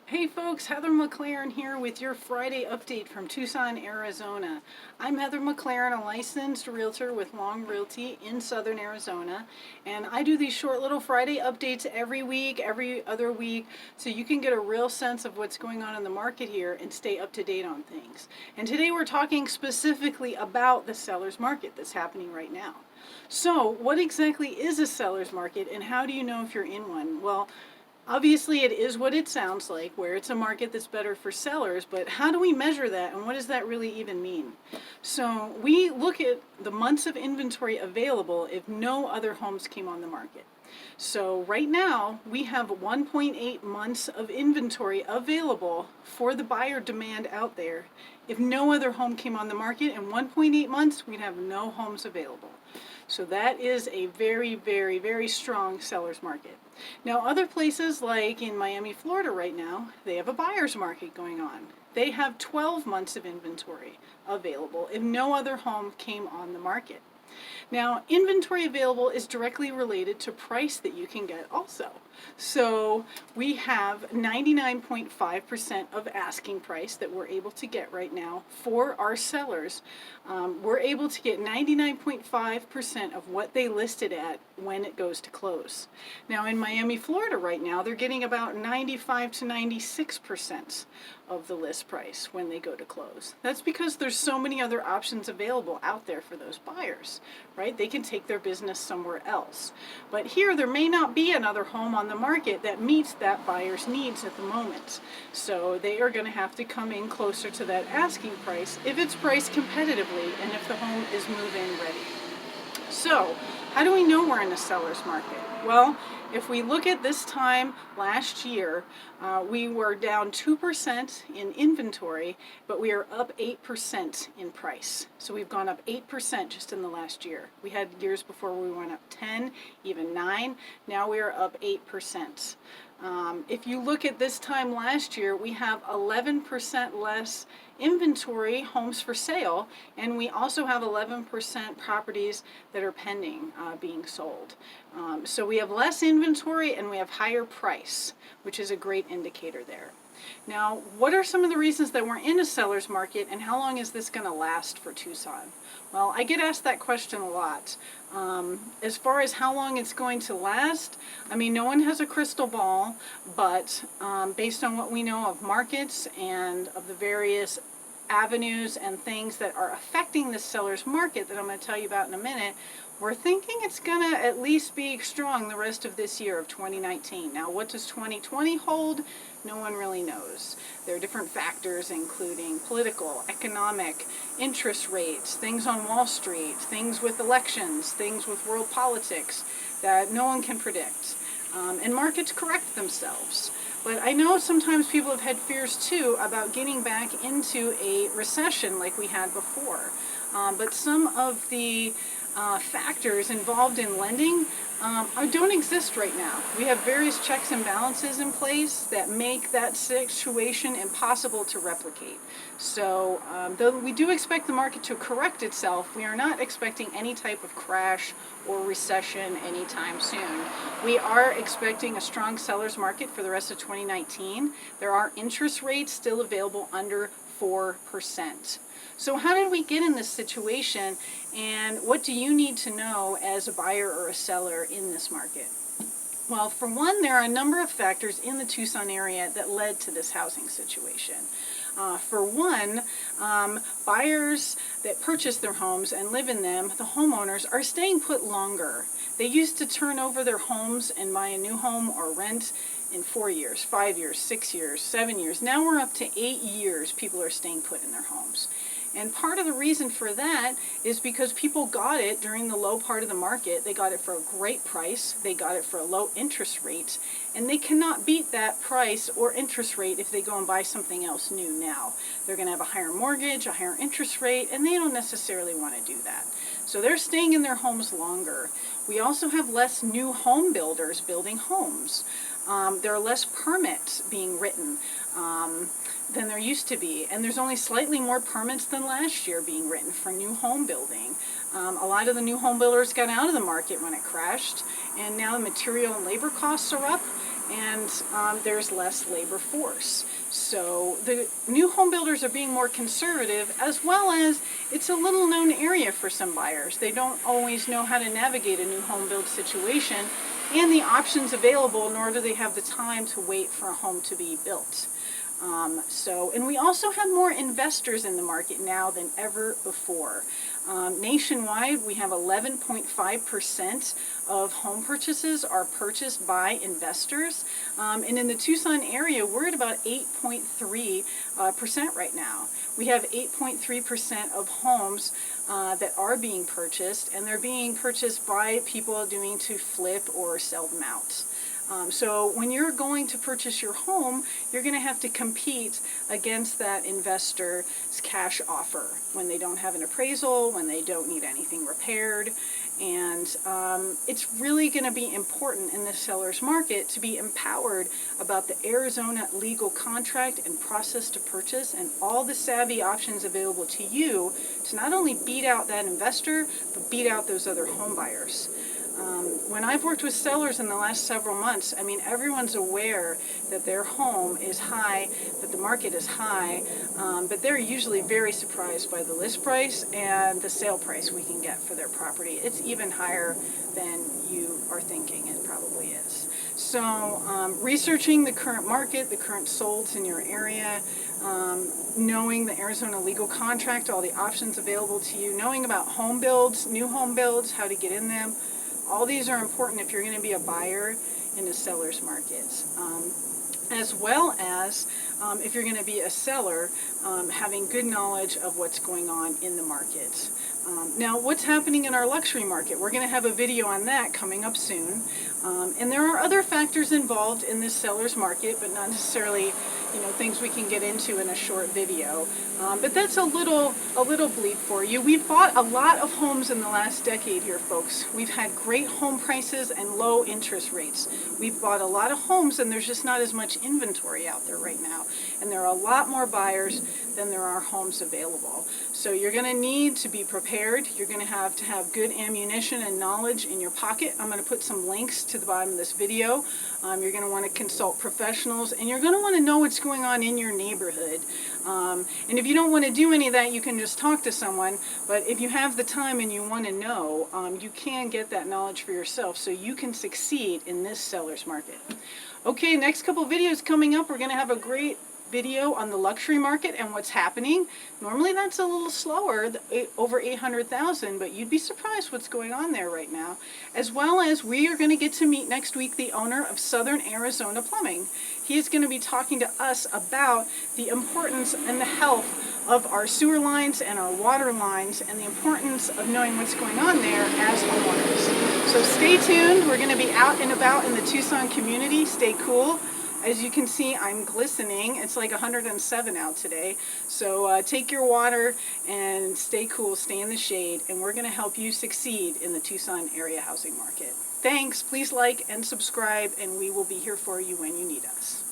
Hey folks, Heather McClaren here with your Friday update from Tucson, Arizona. I'm Heather McClaren, a licensed realtor with Long Realty in Southern Arizona, and I do these short little Friday updates every week, every other week, so you can get a real sense of what's going on in the market here and stay up to date on things. And today we're talking specifically about the seller's market that's happening right now. So, what exactly is a seller's market and how do you know if you're in one? Well, obviously, it is what it sounds like, where it's a market that's better for sellers, but how do we measure that and what does that really even mean? So we look at the months of inventory available if no other homes came on the market. So right now, we have 1.8 months of inventory available for the buyer demand out there. If no other home came on the market in 1.8 months, we'd have no homes available. So that is a very, very, very strong seller's market. Now, other places like in Miami, Florida right now, they have a buyer's market going on. They have 12 months of inventory available if no other home came on the market. Now, inventory available is directly related to price that you can get also. So we have 99.5% of asking price that we're able to get right now for our sellers. We're able to get 99.5% of what they listed at when it goes to close. Now in Miami, Florida right now, they're getting about 95 to 96% of the list price when they go to close. That's because there's so many other options available out there for those buyers, right? They can take their business somewhere else. But here there may not be another home on the market that meets that buyer's needs at the moment. So they are going to have to come in closer to that asking price if it's priced competitively and if the home is move-in ready. So, how do we know we're in a seller's market? Well, if we look at this time last year, we were down 2% in inventory, but we are up 8% in price. So we've gone up 8% just in the last year. We had years before we went up 10, even 9. Now we are up 8%. If you look at this time last year, we have 11% less inventory homes for sale, and we also have 11% properties that are pending being sold. So we have less inventory and we have higher price, which is a great indicator there. Now, what are some of the reasons that we're in a seller's market and how long is this going to last for Tucson? Well, I get asked that question a lot. As far as how long it's going to last, I mean, no one has a crystal ball, but based on what we know of markets and of the various avenues and things that are affecting the seller's market that I'm going to tell you about in a minute, we're thinking it's going to at least be strong the rest of this year of 2019. Now, what does 2020 hold? No one really knows. There are different factors, including political, economic, interest rates, things on Wall Street, things with elections, things with world politics that no one can predict. And markets correct themselves. But I know sometimes people have had fears too about getting back into a recession like we had before. But some of the factors involved in lending don't exist right now. We have various checks and balances in place that make that situation impossible to replicate. So though we do expect the market to correct itself, we are not expecting any type of crash or recession anytime soon. We are expecting a strong seller's market for the rest of 2019. There are interest rates still available under 4%. So how did we get in this situation, and what do you need to know as a buyer or a seller in this market? Well, for one, there are a number of factors in the Tucson area that led to this housing situation. For one, buyers that purchase their homes and live in them, the homeowners, are staying put longer. They used to turn over their homes and buy a new home or rent in 4 years, 5 years, 6 years, 7 years. Now we're up to 8 years people are staying put in their homes. And part of the reason for that is because people got it during the low part of the market. They got it for a great price. They got it for a low interest rate. And they cannot beat that price or interest rate if they go and buy something else new now. They're going to have a higher mortgage, a higher interest rate, and they don't necessarily want to do that. So they're staying in their homes longer. We also have less new home builders building homes. There are less permits being written than there used to be, and there's only slightly more permits than last year being written for new home building. A lot of the new home builders got out of the market when it crashed, and now the material and labor costs are up, and there's less labor force. So the new home builders are being more conservative, as well as it's a little known area for some buyers. They don't always know how to navigate a new home build situation and the options available, nor do they have the time to wait for a home to be built. And we also have more investors in the market now than ever before. Nationwide, we have 11.5% of home purchases are purchased by investors. And in the Tucson area, we're at about 8.3% right now. We have 8.3% of homes that are being purchased, and they're being purchased by people doing to flip or sell them out. So when you're going to purchase your home, you're going to have to compete against that investor's cash offer when they don't have an appraisal, when they don't need anything repaired. And it's really going to be important in the seller's market to be empowered about the Arizona legal contract and process to purchase and all the savvy options available to you to not only beat out that investor, but beat out those other home buyers. When I've worked with sellers in the last several months, I mean, everyone's aware that their home is high, that the market is high, but they're usually very surprised by the list price and the sale price we can get for their property. It's even higher than you are thinking it probably is. So researching the current market, the current solds in your area, knowing the Arizona legal contract, all the options available to you, knowing about home builds, new home builds, how to get in them. All these are important if you're going to be a buyer in the seller's markets, as well as if you're going to be a seller, having good knowledge of what's going on in the market. Now, what's happening in our luxury market? We're going to have a video on that coming up soon. And there are other factors involved in this seller's market, but not necessarily, things we can get into in a short video. But that's a little bleep for you. We've bought a lot of homes in the last decade here, folks. We've had great home prices and low interest rates. We've bought a lot of homes, and there's just not as much inventory out there right now. And there are a lot more buyers than there are homes available. So you're going to need to be prepared. You're going to have good ammunition and knowledge in your pocket. I'm going to put some links to the bottom of this video. You're going to want to consult professionals, and you're going to want to know what's going on in your neighborhood. And if you don't want to do any of that, you can just talk to someone. But if you have the time and you want to know, you can get that knowledge for yourself so you can succeed in this seller's market. Okay, next couple videos coming up. We're going to have a great video on the luxury market and what's happening. Normally that's a little slower, over 800,000, but you'd be surprised what's going on there right now. As well as we are going to get to meet next week the owner of Southern Arizona Plumbing. He is going to be talking to us about the importance and the health of our sewer lines and our water lines and the importance of knowing what's going on there as homeowners. So stay tuned. We're going to be out and about in the Tucson community. Stay cool. As you can see, I'm glistening. It's like 107 out today. So take your water and stay cool, stay in the shade, and we're going to help you succeed in the Tucson area housing market. Thanks. Please like and subscribe, and we will be here for you when you need us.